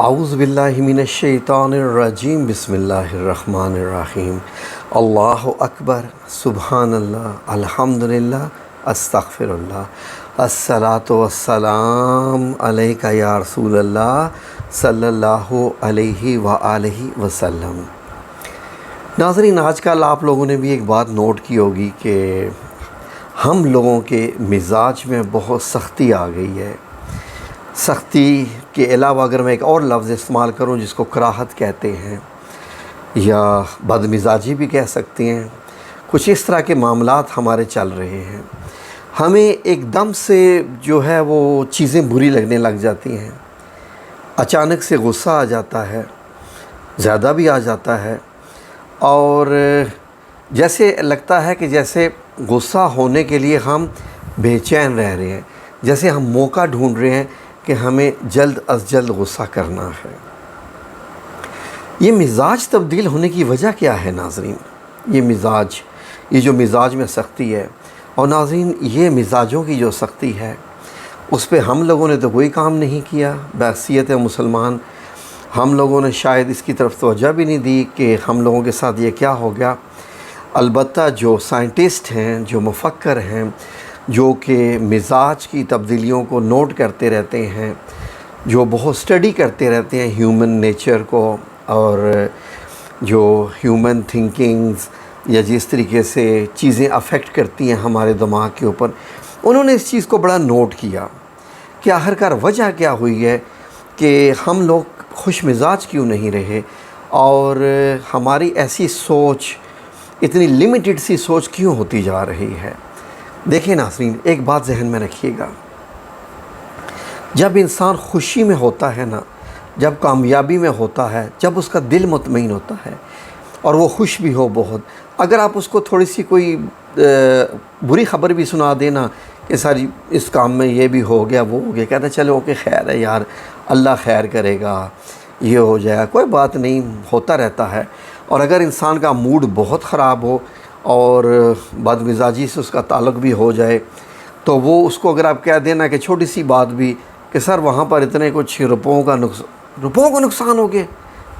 اعوذ باللہ من الشیطان الرجیم بسم اللہ الرحمن الرحیم اللہ اکبر سبحان اللہ الحمدللہ استغفر اللہ الصلاۃ والسلام علیک یا رسول اللہ صلی اللہ علیہ وآلہ وسلم۔ ناظرین، آج کل آپ لوگوں نے بھی ایک بات نوٹ کی ہوگی کہ ہم لوگوں کے مزاج میں بہت سختی آ گئی ہے۔ سختی کے علاوہ اگر میں ایک اور لفظ استعمال کروں جس کو کراہت کہتے ہیں یا بد مزاجی بھی کہہ سکتے ہیں، کچھ اس طرح کے معاملات ہمارے چل رہے ہیں۔ ہمیں ایک دم سے جو ہے وہ چیزیں بری لگنے لگ جاتی ہیں، اچانک سے غصہ آ جاتا ہے، زیادہ بھی آ جاتا ہے، اور جیسے لگتا ہے کہ جیسے غصہ ہونے کے لیے ہم بے چین رہ رہے ہیں، جیسے ہم موقع ڈھونڈ رہے ہیں کہ ہمیں جلد از جلد غصہ کرنا ہے۔ یہ مزاج تبدیل ہونے کی وجہ کیا ہے ناظرین؟ یہ جو مزاج میں سختی ہے، اور ناظرین یہ مزاجوں کی جو سختی ہے اس پہ ہم لوگوں نے تو کوئی کام نہیں کیا۔ بحیثیت مسلمان ہم لوگوں نے شاید اس کی طرف توجہ بھی نہیں دی کہ ہم لوگوں کے ساتھ یہ کیا ہو گیا۔ البتہ جو سائنٹسٹ ہیں، جو مفکر ہیں، جو کہ مزاج کی تبدیلیوں کو نوٹ کرتے رہتے ہیں، جو بہت اسٹڈی کرتے رہتے ہیں ہیومن نیچر کو، اور جو ہیومن تھنکنگز یا جس طریقے سے چیزیں افیکٹ کرتی ہیں ہمارے دماغ کے اوپر، انہوں نے اس چیز کو بڑا نوٹ کیا کہ آخرکار وجہ کیا ہوئی ہے کہ ہم لوگ خوش مزاج کیوں نہیں رہے، اور ہماری ایسی سوچ، اتنی لمیٹڈ سی سوچ کیوں ہوتی جا رہی ہے۔ دیکھیں ناظرین، ایک بات ذہن میں رکھیے گا، جب انسان خوشی میں ہوتا ہے نا، جب کامیابی میں ہوتا ہے، جب اس کا دل مطمئن ہوتا ہے اور وہ خوش بھی ہو بہت، اگر آپ اس کو تھوڑی سی کوئی بری خبر بھی سنا دینا کہ سر اس کام میں یہ بھی ہو گیا، وہ ہو گیا، کہتا ہے چلو اوکے خیر ہے یار، اللہ خیر کرے گا، یہ ہو جائے گا، کوئی بات نہیں، ہوتا رہتا ہے۔ اور اگر انسان کا موڈ بہت خراب ہو اور بد مزاجی سے اس کا تعلق بھی ہو جائے، تو وہ اس کو اگر آپ کہہ دینا کہ چھوٹی سی بات بھی کہ سر وہاں پر اتنے کچھ روپوں کا نقصان ہو گئے،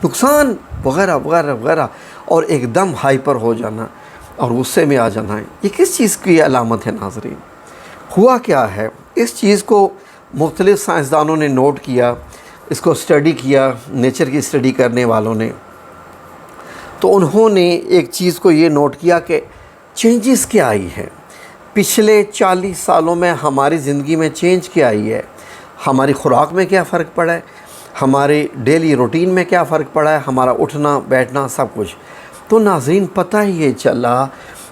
نقصان وغیرہ وغیرہ وغیرہ، اور ایک دم ہائپر ہو جانا اور غصے میں آ جانا ہے، یہ کس چیز کی علامت ہے ناظرین؟ ہوا کیا ہے؟ اس چیز کو مختلف سائنسدانوں نے نوٹ کیا، اس کو اسٹڈی کیا، نیچر کی اسٹڈی کرنے والوں نے، تو انہوں نے ایک چیز کو یہ نوٹ کیا کہ چینجز کیا آئی ہے پچھلے 40 سالوں میں، ہماری زندگی میں چینج کیا آئی ہے، ہماری خوراک میں کیا فرق پڑا ہے، ہمارے ڈیلی روٹین میں کیا فرق پڑا ہے، ہمارا اٹھنا بیٹھنا سب کچھ۔ تو ناظرین پتہ ہی یہ چلا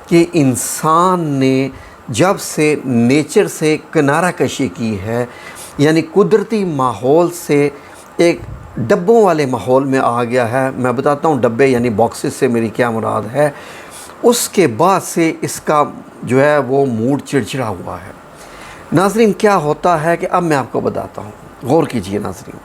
کہ انسان نے جب سے نیچر سے کنارہ کشی کی ہے، یعنی قدرتی ماحول سے ایک ڈبوں والے ماحول میں آ گیا ہے، میں بتاتا ہوں ڈبے یعنی باکسز سے میری کیا مراد ہے، اس کے بعد سے اس کا جو ہے وہ موڈ چڑچڑا ہوا ہے۔ ناظرین کیا ہوتا ہے کہ اب میں آپ کو بتاتا ہوں، غور کیجئے ناظرین۔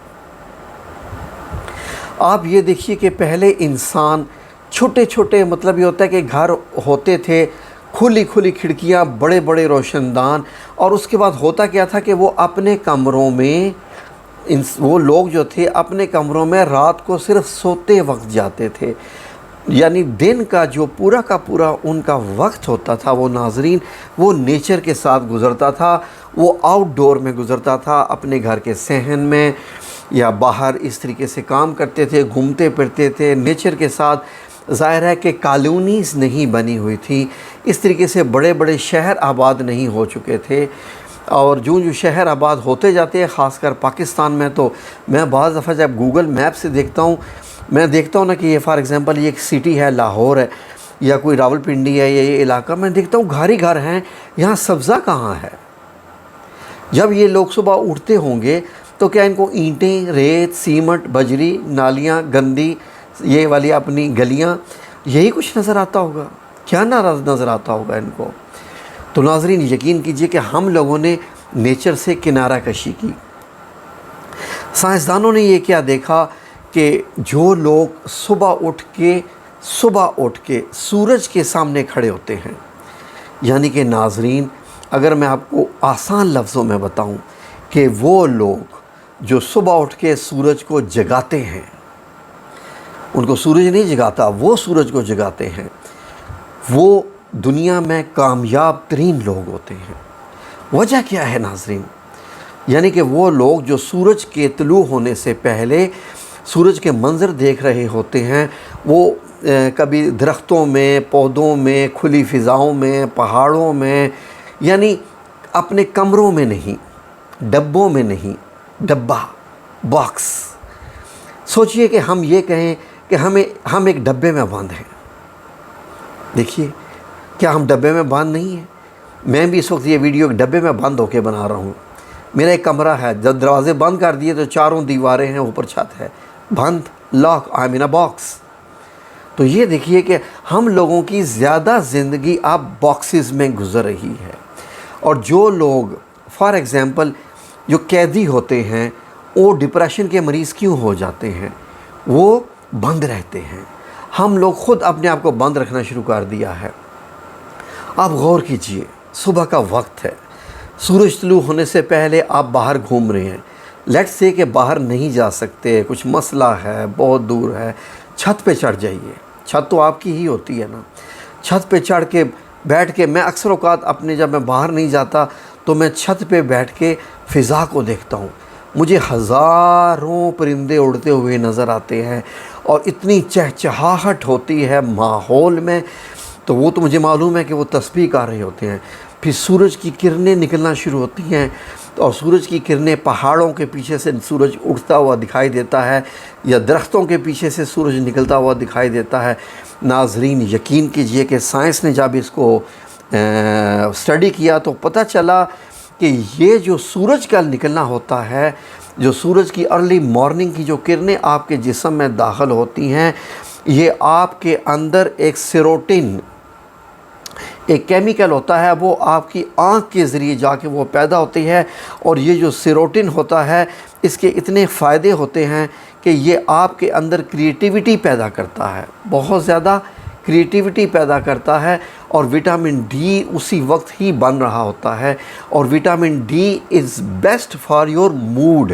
آپ یہ دیکھیے کہ پہلے انسان چھوٹے چھوٹے، مطلب یہ ہوتا ہے کہ گھر ہوتے تھے، کھلی کھلی کھڑکیاں، بڑے بڑے روشن دان، اور اس کے بعد ہوتا کیا تھا کہ وہ اپنے کمروں میں، وہ لوگ جو تھے اپنے کمروں میں رات کو صرف سوتے وقت جاتے تھے، یعنی دن کا جو پورا کا پورا ان کا وقت ہوتا تھا وہ ناظرین وہ نیچر کے ساتھ گزرتا تھا، وہ آؤٹ ڈور میں گزرتا تھا، اپنے گھر کے صحن میں یا باہر اس طریقے سے کام کرتے تھے، گھومتے پھرتے تھے نیچر کے ساتھ۔ ظاہر ہے کہ کالونیز نہیں بنی ہوئی تھی، اس طریقے سے بڑے بڑے شہر آباد نہیں ہو چکے تھے، اور جو شہر آباد ہوتے جاتے ہیں، خاص کر پاکستان میں، تو میں بعض دفعہ جب گوگل میپ سے دیکھتا ہوں، میں دیکھتا ہوں نا کہ یہ فار ایگزامپل یہ ایک سٹی ہے، لاہور ہے یا کوئی راول پنڈی ہے، یا یہ علاقہ، میں دیکھتا ہوں گھر ہی گھر ہیں، یہاں سبزہ کہاں ہے؟ جب یہ لوگ صبح اٹھتے ہوں گے تو کیا ان کو اینٹیں، ریت، سیمنٹ، بجری، نالیاں گندی، یہ والی اپنی گلیاں، یہی کچھ نظر آتا ہوگا؟ کیا نظر آتا ہوگا ان کو؟ تو ناظرین یقین کیجئے کہ ہم لوگوں نے نیچر سے کنارہ کشی کی۔ سائنسدانوں نے یہ کیا دیکھا کہ جو لوگ صبح اٹھ کے سورج کے سامنے کھڑے ہوتے ہیں، یعنی کہ ناظرین اگر میں آپ کو آسان لفظوں میں بتاؤں کہ وہ لوگ جو صبح اٹھ کے سورج کو جگاتے ہیں، ان کو سورج نہیں جگاتا، وہ سورج کو جگاتے ہیں، وہ دنیا میں کامیاب ترین لوگ ہوتے ہیں۔ وجہ کیا ہے ناظرین؟ یعنی کہ وہ لوگ جو سورج کے طلوع ہونے سے پہلے سورج کے منظر دیکھ رہے ہوتے ہیں، وہ کبھی درختوں میں، پودوں میں، کھلی فضاؤں میں، پہاڑوں میں، یعنی اپنے کمروں میں نہیں، ڈبوں میں نہیں، ڈبہ باکس۔ سوچئے کہ ہم یہ کہیں کہ ہم ایک ڈبے میں بند ہیں۔ دیکھیے، کیا ہم ڈبے میں بند نہیں ہیں؟ میں بھی اس وقت یہ ویڈیو ایک ڈبے میں بند ہو کے بنا رہا ہوں۔ میرا ایک کمرہ ہے، جب دروازے بند کر دیے تو چاروں دیواریں ہیں، اوپر چھت ہے، بند، lock, I am in a box. تو یہ دیکھیے کہ ہم لوگوں کی زیادہ زندگی اب باکسز میں گزر رہی ہے، اور جو لوگ فار ایگزامپل جو قیدی ہوتے ہیں، وہ ڈپریشن کے مریض کیوں ہو جاتے ہیں؟ وہ بند رہتے ہیں۔ ہم لوگ خود اپنے آپ کو بند رکھنا شروع کر دیا ہے۔ آپ غور کیجئے، صبح کا وقت ہے، سورج طلوع ہونے سے پہلے آپ باہر گھوم رہے ہیں، لیٹس سے کہ باہر نہیں جا سکتے، کچھ مسئلہ ہے، بہت دور ہے، چھت پہ چڑھ جائیے۔ چھت تو آپ کی ہی ہوتی ہے نا۔ چھت پہ چڑھ کے بیٹھ کے، میں اکثر اوقات جب میں باہر نہیں جاتا تو میں چھت پہ بیٹھ کے فضا کو دیکھتا ہوں، مجھے ہزاروں پرندے اڑتے ہوئے نظر آتے ہیں، اور اتنی چہچہاہٹ ہوتی ہے ماحول میں، تو وہ تو مجھے معلوم ہے کہ وہ تسبیح کر رہے ہوتے ہیں۔ پھر سورج کی کرنیں نکلنا شروع ہوتی ہیں، اور سورج کی کرنیں پہاڑوں کے پیچھے سے سورج اٹھتا ہوا دکھائی دیتا ہے، یا درختوں کے پیچھے سے سورج نکلتا ہوا دکھائی دیتا ہے۔ ناظرین، یقین کیجئے کہ سائنس نے جب اس کو اسٹڈی کیا تو پتہ چلا کہ یہ جو سورج کا نکلنا ہوتا ہے، جو سورج کی ارلی مارننگ کی جو کرنیں آپ کے جسم میں داخل ہوتی ہیں، یہ آپ کے اندر ایک سیروٹن، ایک کیمیکل ہوتا ہے، وہ آپ کی آنکھ کے ذریعے جا کے وہ پیدا ہوتی ہے، اور یہ جو سیروٹن ہوتا ہے، اس کے اتنے فائدے ہوتے ہیں کہ یہ آپ کے اندر کریٹیوٹی پیدا کرتا ہے، بہت زیادہ کریٹیوٹی پیدا کرتا ہے، اور وٹامن ڈی اسی وقت ہی بن رہا ہوتا ہے، اور vitamin D is best for your mood.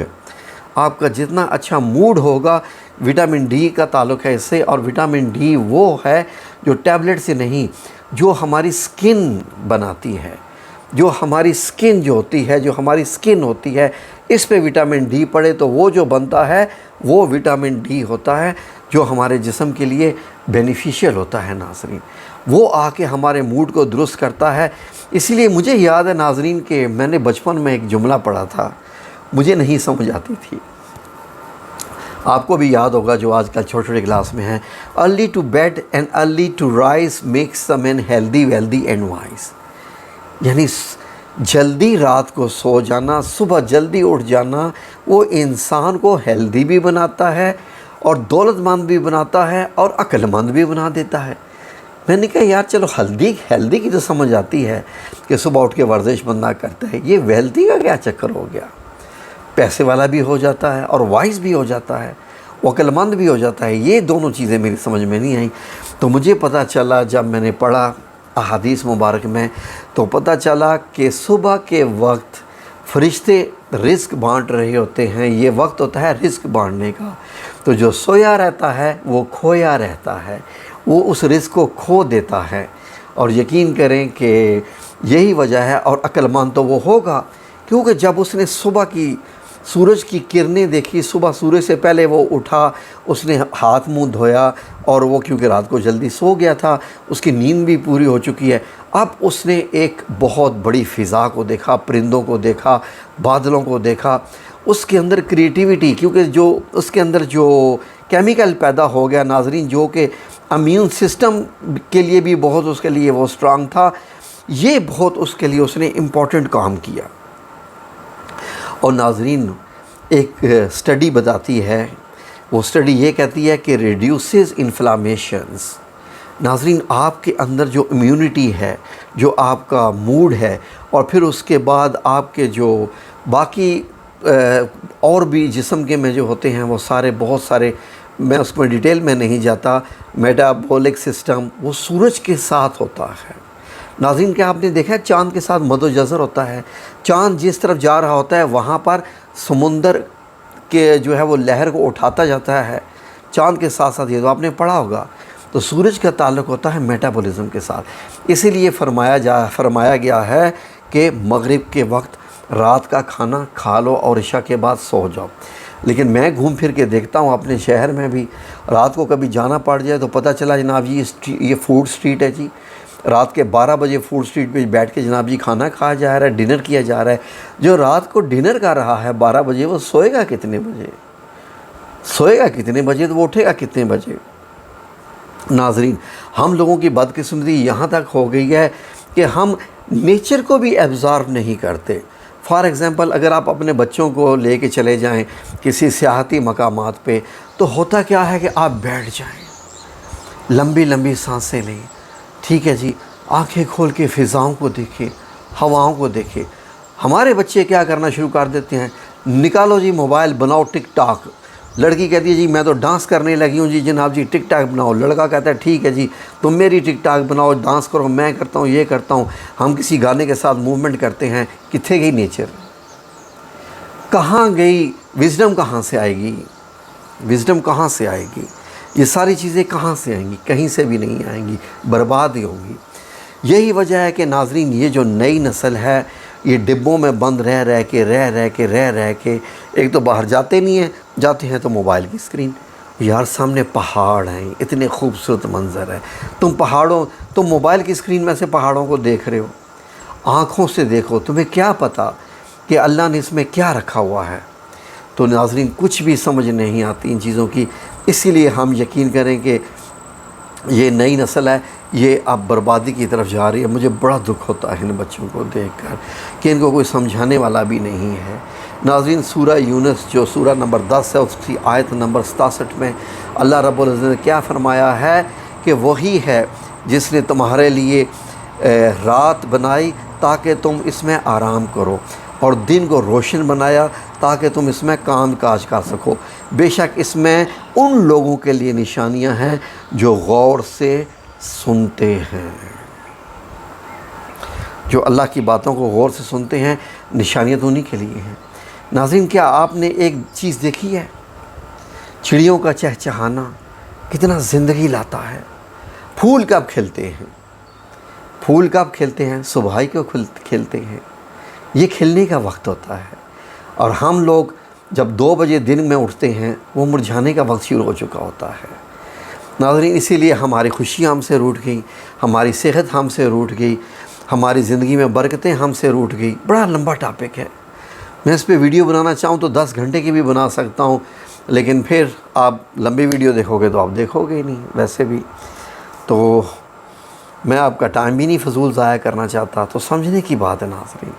آپ کا جتنا اچھا موڈ ہوگا، وٹامن ڈی کا تعلق ہے اس سے، اور وٹامن ڈی وہ ہے جو ٹیبلٹ سے نہیں، جو ہماری سکن بناتی ہے، جو ہماری سکن ہوتی ہے، اس پہ وٹامن ڈی پڑے تو وہ جو بنتا ہے وہ وٹامن ڈی ہوتا ہے، جو ہمارے جسم کے لیے بینیفیشیل ہوتا ہے ناظرین۔ وہ آ کے ہمارے موڈ کو درست کرتا ہے۔ اسی لیے مجھے یاد ہے ناظرین کہ میں نے بچپن میں ایک جملہ پڑھا تھا، مجھے نہیں سمجھ آتی تھی، آپ کو بھی یاد ہوگا جو آج کل چھوٹے چھوٹے کلاس میں ہیں، early to bed and early to rise makes a man healthy wealthy and wise. یعنی جلدی رات کو سو جانا، صبح جلدی اٹھ جانا، وہ انسان کو ہیلدی بھی بناتا ہے، اور دولت مند بھی بناتا ہے، اور عقل مند بھی بنا دیتا ہے۔ میں نے کہا یار چلو ہیلدی کی تو سمجھ آتی ہے کہ صبح اٹھ کے ورزش بندہ کرتا ہے، یہ ویلدی کا کیا چکر ہو گیا؟ پیسے والا بھی ہو جاتا ہے، اور وائز بھی ہو جاتا ہے، عقل مند بھی ہو جاتا ہے، یہ دونوں چیزیں میری سمجھ میں نہیں آئیں۔ تو مجھے پتہ چلا جب میں نے پڑھا احادیث مبارک میں، تو پتہ چلا کہ صبح کے وقت فرشتے رزق بانٹ رہے ہوتے ہیں، یہ وقت ہوتا ہے رزق بانٹنے کا۔ تو جو سویا رہتا ہے وہ کھویا رہتا ہے، وہ اس رزق کو کھو دیتا ہے، اور یقین کریں کہ یہی وجہ ہے، اور عقل مند تو وہ ہوگا کیونکہ جب اس نے صبح کی سورج کی کرنیں دیکھی، صبح سورج سے پہلے وہ اٹھا، اس نے ہاتھ منہ دھویا، اور وہ کیونکہ رات کو جلدی سو گیا تھا، اس کی نیند بھی پوری ہو چکی ہے، اب اس نے ایک بہت بڑی فضا کو دیکھا، پرندوں کو دیکھا، بادلوں کو دیکھا، اس کے اندر کریٹیوٹی، کیونکہ جو اس کے اندر جو کیمیکل پیدا ہو گیا ناظرین، جو کہ امیون سسٹم کے لیے بھی بہت اس کے لیے وہ اسٹرانگ تھا، یہ بہت اس کے لیے اس نے امپورٹنٹ کام کیا۔ اور ناظرین، ایک سٹڈی بتاتی ہے، وہ سٹڈی یہ کہتی ہے کہ ریڈیوسز انفلاميشنز۔ ناظرین، آپ کے اندر جو امیونٹی ہے، جو آپ کا موڈ ہے، اور پھر اس کے بعد آپ کے جو باقی اور بھی جسم کے میں جو ہوتے ہیں وہ سارے بہت سارے، میں اس میں ڈیٹیل میں نہیں جاتا، میٹابولک سسٹم وہ سورج کے ساتھ ہوتا ہے۔ ناظرین، کیا آپ نے دیکھا ہے چاند کے ساتھ مد و جزر ہوتا ہے؟ چاند جس طرف جا رہا ہوتا ہے وہاں پر سمندر کے جو ہے وہ لہر کو اٹھاتا جاتا ہے چاند کے ساتھ ساتھ، یہ تو آپ نے پڑھا ہوگا، تو سورج کا تعلق ہوتا ہے میٹابولزم کے ساتھ۔ اسی لیے فرمایا گیا ہے کہ مغرب کے وقت رات کا کھانا کھا لو اور عشاء کے بعد سو جاؤ۔ لیکن میں گھوم پھر کے دیکھتا ہوں اپنے شہر میں بھی، رات کو کبھی جانا پڑ جائے تو پتہ چلا جناب جی یہ فوڈ سٹریٹ ہے جی، رات کے 12 بجے فوڈ سٹریٹ پہ بیٹھ کے جناب جی کھانا کھایا جا رہا ہے، ڈنر کیا جا رہا ہے۔ جو رات کو ڈنر کر رہا ہے 12 بجے، وہ سوئے گا کتنے بجے؟ سوئے گا کتنے بجے تو وہ اٹھے گا کتنے بجے؟ ناظرین، ہم لوگوں کی بدقسمتی یہاں تک ہو گئی ہے کہ ہم نیچر کو بھی ایبزارو نہیں کرتے۔ فار ایگزامپل، اگر آپ اپنے بچوں کو لے کے چلے جائیں کسی سیاحتی مقامات پہ، تو ہوتا کیا ہے کہ آپ بیٹھ جائیں، لمبی لمبی سانسیں لیں، ٹھیک ہے جی، آنکھیں کھول کے فضاؤں کو دیکھیں، ہواؤں کو دیکھیں۔ ہمارے بچے کیا کرنا شروع کر دیتے ہیں، نکالو جی موبائل، بناؤ ٹک ٹاک۔ لڑکی کہتی ہے جی میں تو ڈانس کرنے لگی ہوں جی، جناب جی ٹک ٹاک بناؤ۔ لڑکا کہتا ہے ٹھیک ہے جی تم میری ٹک ٹاک بناؤ، ڈانس کرو، میں کرتا ہوں یہ کرتا ہوں۔ ہم کسی گانے کے ساتھ موومنٹ کرتے ہیں، کتنے گئی نیچر؟ کہاں گئی وزڈم؟ کہاں سے آئے گی وزڈم؟ کہاں سے آئے گی؟ یہ ساری چیزیں کہاں سے آئیں گی؟ کہیں سے بھی نہیں آئیں گی، برباد ہی ہوں گی۔ یہی وجہ ہے کہ ناظرین، یہ جو نئی نسل ہے یہ ڈبوں میں بند رہ کے ایک تو باہر جاتے نہیں ہیں، جاتے ہیں تو موبائل کی اسکرین۔ یار سامنے پہاڑ ہیں، اتنے خوبصورت منظر ہے، تم موبائل کی اسکرین میں سے پہاڑوں کو دیکھ رہے ہو۔ آنکھوں سے دیکھو، تمہیں کیا پتہ کہ اللہ نے اس میں کیا رکھا ہوا ہے؟ تو ناظرین، کچھ بھی سمجھ نہیں آتی ان چیزوں کی۔ اسی لیے ہم یقین کریں کہ یہ نئی نسل ہے، یہ اب بربادی کی طرف جا رہی ہے۔ مجھے بڑا دکھ ہوتا ہے ان بچوں کو دیکھ کر کہ ان کو کوئی سمجھانے والا بھی نہیں ہے۔ ناظرین، سورہ یونس جو سورہ نمبر 10 ہے، اس کی آیت نمبر 67 میں اللہ رب العزت نے کیا فرمایا ہے کہ وہی ہے جس نے تمہارے لیے رات بنائی تاکہ تم اس میں آرام کرو، اور دن کو روشن بنایا تاکہ تم اس میں کام کاج کر سکو۔ بے شک اس میں ان لوگوں کے لیے نشانیاں ہیں جو غور سے سنتے ہیں، جو اللہ کی باتوں کو غور سے سنتے ہیں، نشانیاں تو انہی کے لیے ہیں۔ ناظرین، کیا آپ نے ایک چیز دیکھی ہے؟ چڑیوں کا چہچہانا کتنا زندگی لاتا ہے۔ پھول کب کھلتے ہیں؟ پھول کب کھلتے ہیں؟ صبح ہی کو کھلتے ہیں، یہ کھلنے کا وقت ہوتا ہے۔ اور ہم لوگ جب 2 بجے دن میں اٹھتے ہیں، وہ مرجھانے کا وقت شروع ہو چکا ہوتا ہے۔ ناظرین، اسی لیے ہماری خوشیاں ہم سے روٹ گئی، ہماری صحت ہم سے روٹ گئی، ہماری زندگی میں برکتیں ہم سے روٹ گئی۔ بڑا لمبا ٹاپک ہے، میں اس پہ ویڈیو بنانا چاہوں تو 10 گھنٹے کی بھی بنا سکتا ہوں، لیکن پھر آپ لمبی ویڈیو دیکھو گے تو آپ دیکھو گے ہی نہیں ویسے بھی، تو میں آپ کا ٹائم بھی نہیں فضول ضائع کرنا چاہتا۔ تو سمجھنے کی بات ہے ناظرین،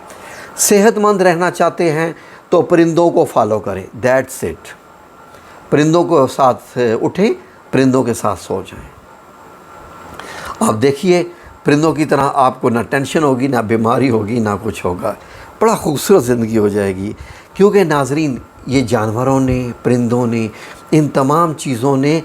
صحت مند رہنا چاہتے ہیں تو پرندوں کو فالو کریں، دیٹس اٹ۔ پرندوں کو ساتھ اٹھیں، پرندوں کے ساتھ سو جائیں۔ آپ دیکھیے پرندوں کی طرح آپ کو نہ ٹینشن ہوگی، نہ بیماری ہوگی، نہ کچھ ہوگا، بڑا خوبصورت زندگی ہو جائے گی۔ کیونکہ ناظرین، یہ جانوروں نے، پرندوں نے، ان تمام چیزوں نے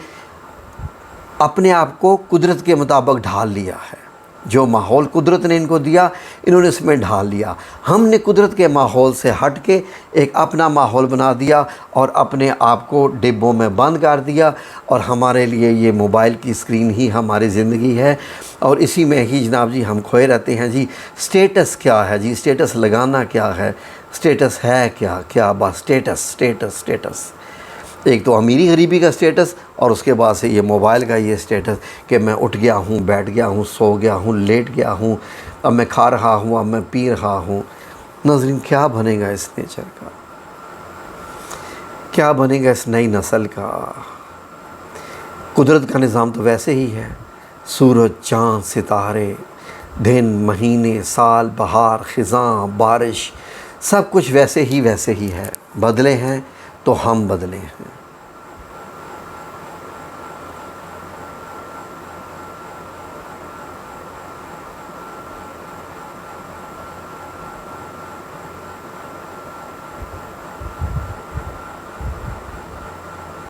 اپنے آپ کو قدرت کے مطابق ڈھال لیا ہے۔ جو ماحول قدرت نے ان کو دیا، انہوں نے اس میں ڈھال لیا۔ ہم نے قدرت کے ماحول سے ہٹ کے ایک اپنا ماحول بنا دیا اور اپنے آپ کو ڈبوں میں بند کر دیا، اور ہمارے لیے یہ موبائل کی اسکرین ہی ہماری زندگی ہے، اور اسی میں ہی جناب جی ہم کھوئے رہتے ہیں۔ جی سٹیٹس کیا ہے؟ جی سٹیٹس لگانا کیا ہے؟ سٹیٹس ہے کیا بس سٹیٹس۔ ایک تو امیری غریبی کا سٹیٹس، اور اس کے بعد سے یہ موبائل کا یہ سٹیٹس کہ میں اٹھ گیا ہوں، بیٹھ گیا ہوں، سو گیا ہوں، لیٹ گیا ہوں، اب میں کھا رہا ہوں، اب میں پی رہا ہوں۔ ناظرین، کیا بنے گا اس نیچر کا؟ کیا بنے گا اس نئی نسل کا؟ قدرت کا نظام تو ویسے ہی ہے، سورج، چاند، ستارے، دن، مہینے، سال، بہار، خزاں، بارش، سب کچھ ویسے ہی ہے۔ بدلے ہیں تو ہم بدلے ہیں۔